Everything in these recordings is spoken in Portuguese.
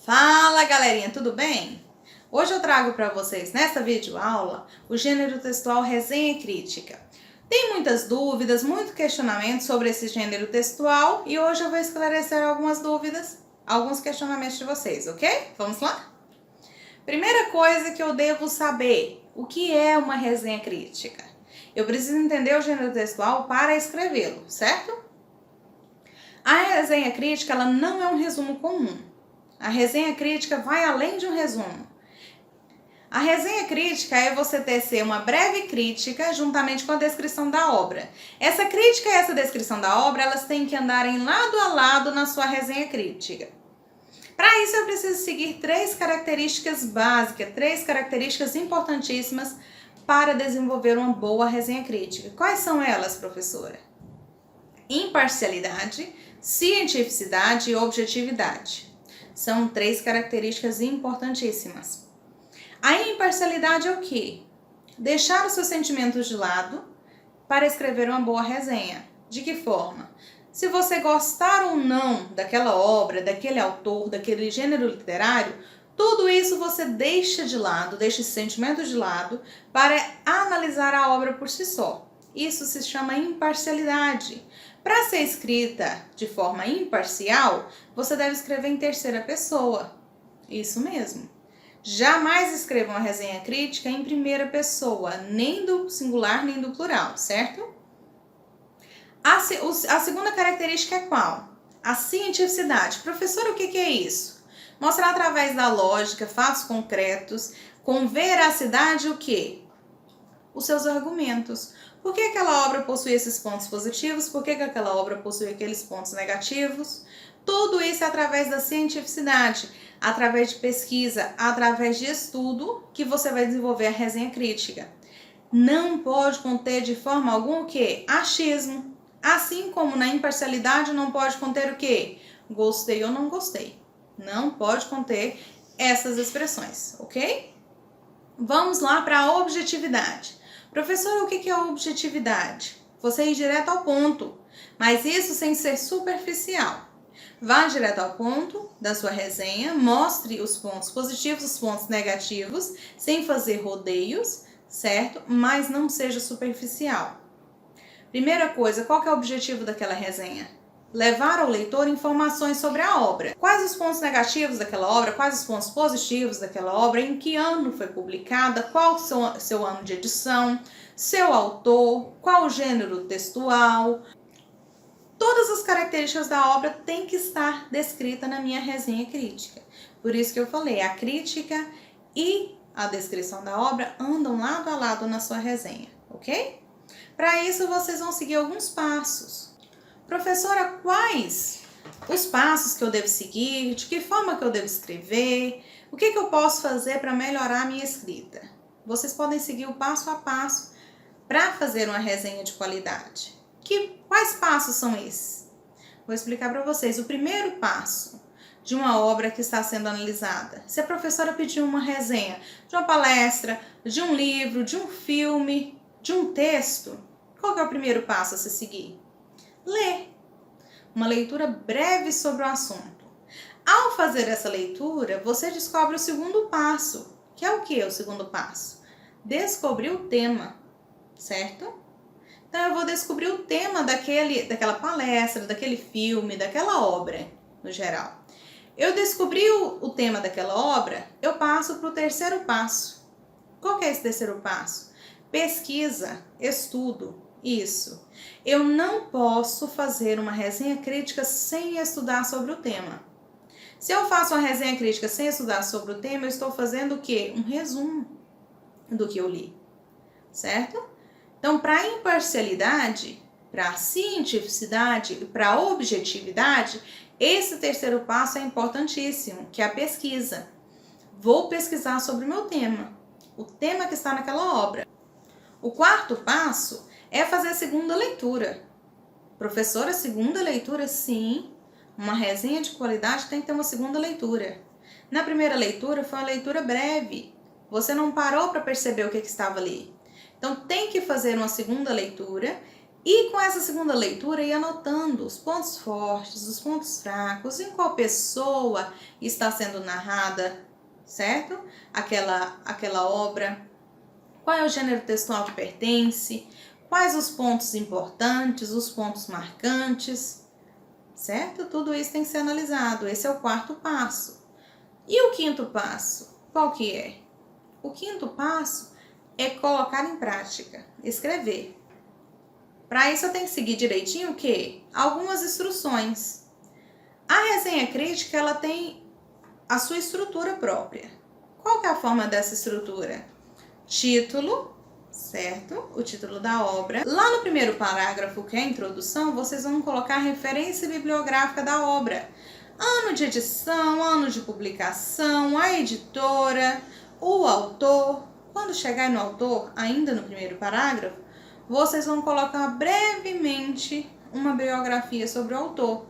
Fala galerinha, tudo bem? Hoje eu trago para vocês nesta videoaula o gênero textual resenha crítica. Tem muitas dúvidas, muito questionamento sobre esse gênero textual e hoje eu vou esclarecer algumas dúvidas, alguns questionamentos de vocês, ok? Vamos lá? Primeira coisa que eu devo saber, o que é uma resenha crítica? Eu preciso entender o gênero textual para escrevê-lo, certo? A resenha crítica ela não é um resumo comum. A resenha crítica vai além de um resumo. A resenha crítica é você tecer uma breve crítica juntamente com a descrição da obra. Essa crítica e essa descrição da obra, elas têm que andarem lado a lado na sua resenha crítica. Para isso eu preciso seguir três características básicas, três características importantíssimas para desenvolver uma boa resenha crítica. Quais são elas, professora? Imparcialidade, cientificidade e objetividade. São três características importantíssimas. A imparcialidade é o quê? Deixar os seus sentimentos de lado para escrever uma boa resenha. De que forma? Se você gostar ou não daquela obra, daquele autor, daquele gênero literário, tudo isso você deixa de lado, deixa esse sentimento de lado para analisar a obra por si só. Isso se chama imparcialidade. Para ser escrita de forma imparcial, você deve escrever em terceira pessoa. Isso mesmo. Jamais escreva uma resenha crítica em primeira pessoa, nem do singular nem do plural, certo? A segunda característica é qual? A cientificidade. Professor, o que é isso? Mostrar através da lógica, fatos concretos, com veracidade o quê? Os seus argumentos. Por que aquela obra possui esses pontos positivos? Por que aquela obra possui aqueles pontos negativos? Tudo isso é através da cientificidade, através de pesquisa, através de estudo que você vai desenvolver a resenha crítica. Não pode conter de forma alguma o quê? Achismo. Assim como na imparcialidade não pode conter o quê? Gostei ou não gostei. Não pode conter essas expressões, ok? Vamos lá para a objetividade. Professor, o que é objetividade? Você ir direto ao ponto, mas isso sem ser superficial. Vá direto ao ponto da sua resenha, mostre os pontos positivos, os pontos negativos, sem fazer rodeios, certo? Mas não seja superficial. Primeira coisa, qual que é o objetivo daquela resenha? Levar ao leitor informações sobre a obra. Quais os pontos negativos daquela obra, quais os pontos positivos daquela obra, em que ano foi publicada, qual o seu ano de edição, seu autor, qual o gênero textual. Todas as características da obra têm que estar descrita na minha resenha crítica. Por isso que eu falei, a crítica e a descrição da obra andam lado a lado na sua resenha, ok? Para isso vocês vão seguir alguns passos. Professora, quais os passos que eu devo seguir? De que forma que eu devo escrever? O que eu posso fazer para melhorar a minha escrita? Vocês podem seguir o passo a passo para fazer uma resenha de qualidade. Quais passos são esses? Vou explicar para vocês. O primeiro passo de uma obra que está sendo analisada. Se a professora pediu uma resenha de uma palestra, de um livro, de um filme, de um texto, qual que é o primeiro passo a se seguir? Ler. Uma leitura breve sobre o assunto. Ao fazer essa leitura, você descobre o segundo passo. Que é o que o segundo passo? Descobrir o tema, certo? Então eu vou descobrir o tema daquela palestra, daquele filme, daquela obra, no geral. Eu descobri o tema daquela obra, eu passo para o terceiro passo. Qual que é esse terceiro passo? Pesquisa, estudo. Isso. Eu não posso fazer uma resenha crítica sem estudar sobre o tema. Se eu faço uma resenha crítica sem estudar sobre o tema, eu estou fazendo o quê? Um resumo do que eu li, certo? Então, para a imparcialidade, para a cientificidade e para a objetividade, esse terceiro passo é importantíssimo, que é a pesquisa. Vou pesquisar sobre o meu tema, o tema que está naquela obra. O quarto passo é fazer a segunda leitura. Professora, segunda leitura? Sim. Uma resenha de qualidade tem que ter uma segunda leitura. Na primeira leitura foi uma leitura breve. Você não parou para perceber o que estava ali. Então tem que fazer uma segunda leitura E com essa segunda leitura, ir anotando os pontos fortes, os pontos fracos, em qual pessoa está sendo narrada, certo? Aquela obra, qual é o gênero textual que pertence, quais os pontos importantes, os pontos marcantes, certo? Tudo isso tem que ser analisado. Esse é o quarto passo. E o quinto passo, qual que é? O quinto passo é colocar em prática, escrever. Para isso eu tenho que seguir direitinho o quê? Algumas instruções. A resenha crítica, ela tem a sua estrutura própria. Qual que é a forma dessa estrutura? Título, certo? O título da obra. Lá no primeiro parágrafo, que é a introdução, vocês vão colocar a referência bibliográfica da obra. Ano de edição, ano de publicação, a editora, o autor. Quando chegar no autor, ainda no primeiro parágrafo, vocês vão colocar brevemente uma biografia sobre o autor.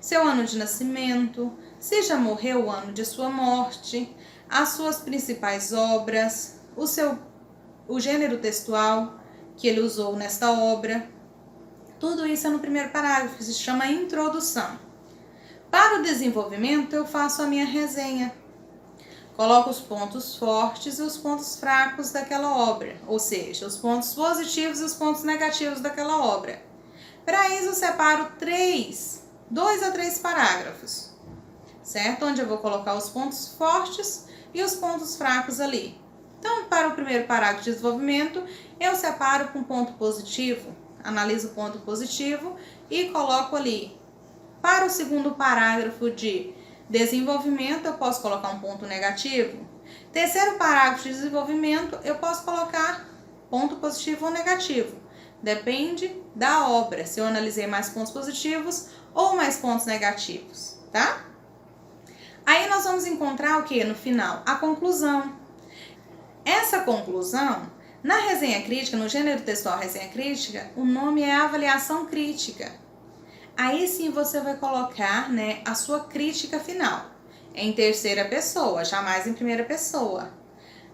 Seu ano de nascimento, se já morreu o ano de sua morte, as suas principais obras, o gênero textual que ele usou nesta obra. Tudo isso é no primeiro parágrafo, que se chama introdução. Para o desenvolvimento, eu faço a minha resenha. Coloco os pontos fortes e os pontos fracos daquela obra, ou seja, os pontos positivos e os pontos negativos daquela obra. Para isso, eu separo 2 a 3 parágrafos, certo? Onde eu vou colocar os pontos fortes e os pontos fracos ali. Então, para o primeiro parágrafo de desenvolvimento, eu separo com ponto positivo, analiso o ponto positivo e coloco ali. Para o segundo parágrafo de desenvolvimento, eu posso colocar um ponto negativo. Terceiro parágrafo de desenvolvimento, eu posso colocar ponto positivo ou negativo. Depende da obra, se eu analisei mais pontos positivos ou mais pontos negativos, tá? Aí nós vamos encontrar o que no final? A conclusão. Essa conclusão, na resenha crítica, no gênero textual resenha crítica, o nome é avaliação crítica. Aí sim você vai colocar, né, a sua crítica final, em terceira pessoa, jamais em primeira pessoa.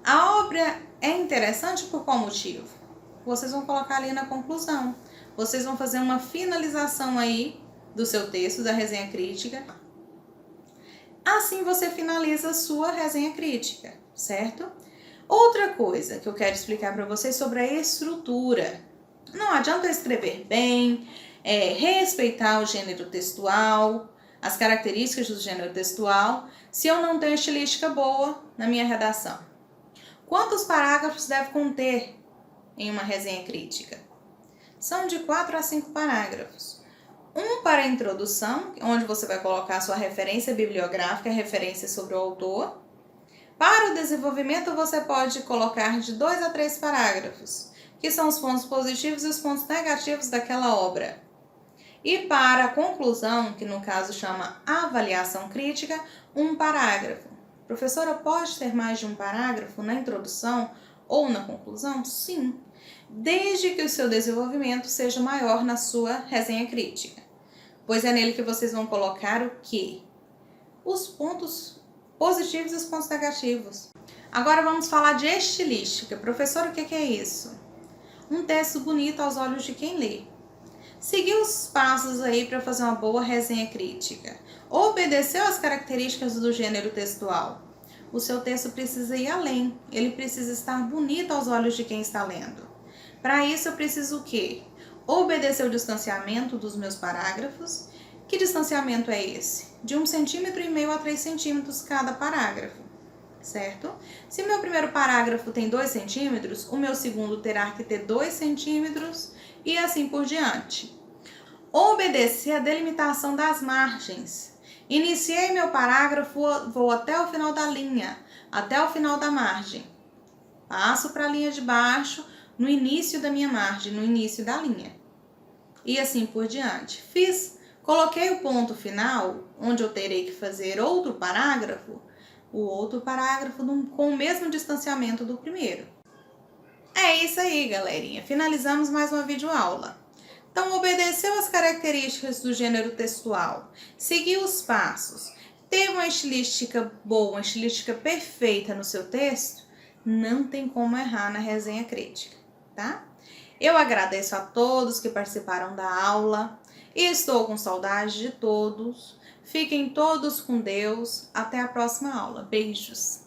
A obra é interessante por qual motivo? Vocês vão colocar ali na conclusão. Vocês vão fazer uma finalização aí do seu texto, da resenha crítica. Assim você finaliza a sua resenha crítica, certo? Outra coisa que eu quero explicar para vocês sobre a estrutura. Não adianta eu escrever bem, respeitar o gênero textual, as características do gênero textual, se eu não tenho estilística boa na minha redação. Quantos parágrafos deve conter em uma resenha crítica? São de 4 a 5 parágrafos. Um para a introdução, onde você vai colocar a sua referência bibliográfica, referência sobre o autor. Para o desenvolvimento, você pode colocar de 2 a 3 parágrafos, que são os pontos positivos e os pontos negativos daquela obra. E para a conclusão, que no caso chama avaliação crítica, um parágrafo. Professora, pode ter mais de um parágrafo na introdução ou na conclusão? Sim, desde que o seu desenvolvimento seja maior na sua resenha crítica. Pois é nele que vocês vão colocar o quê? Os pontos positivos e os pontos negativos. Agora vamos falar de estilística. Professora, o que é isso? Um texto bonito aos olhos de quem lê. Seguiu os passos aí para fazer uma boa resenha crítica. Obedeceu às características do gênero textual. O seu texto precisa ir além. Ele precisa estar bonito aos olhos de quem está lendo. Para isso eu preciso o quê? Obedecer o distanciamento dos meus parágrafos. Que distanciamento é esse? De 1,5 cm a 3 centímetros cada parágrafo, certo? Se meu primeiro parágrafo tem 2 centímetros, o meu segundo terá que ter 2 centímetros e assim por diante. Obedecer a delimitação das margens. Iniciei meu parágrafo, vou até o final da linha, até o final da margem. Passo para a linha de baixo, no início da minha margem, no início da linha. E assim por diante. Coloquei o ponto final, onde eu terei que fazer outro parágrafo, o outro parágrafo com o mesmo distanciamento do primeiro. É isso aí, galerinha. Finalizamos mais uma videoaula. Então, obedeceu as características do gênero textual, seguiu os passos, teve uma estilística boa, uma estilística perfeita no seu texto, não tem como errar na resenha crítica, tá? Eu agradeço a todos que participaram da aula e estou com saudade de todos. Fiquem todos com Deus. Até a próxima aula. Beijos!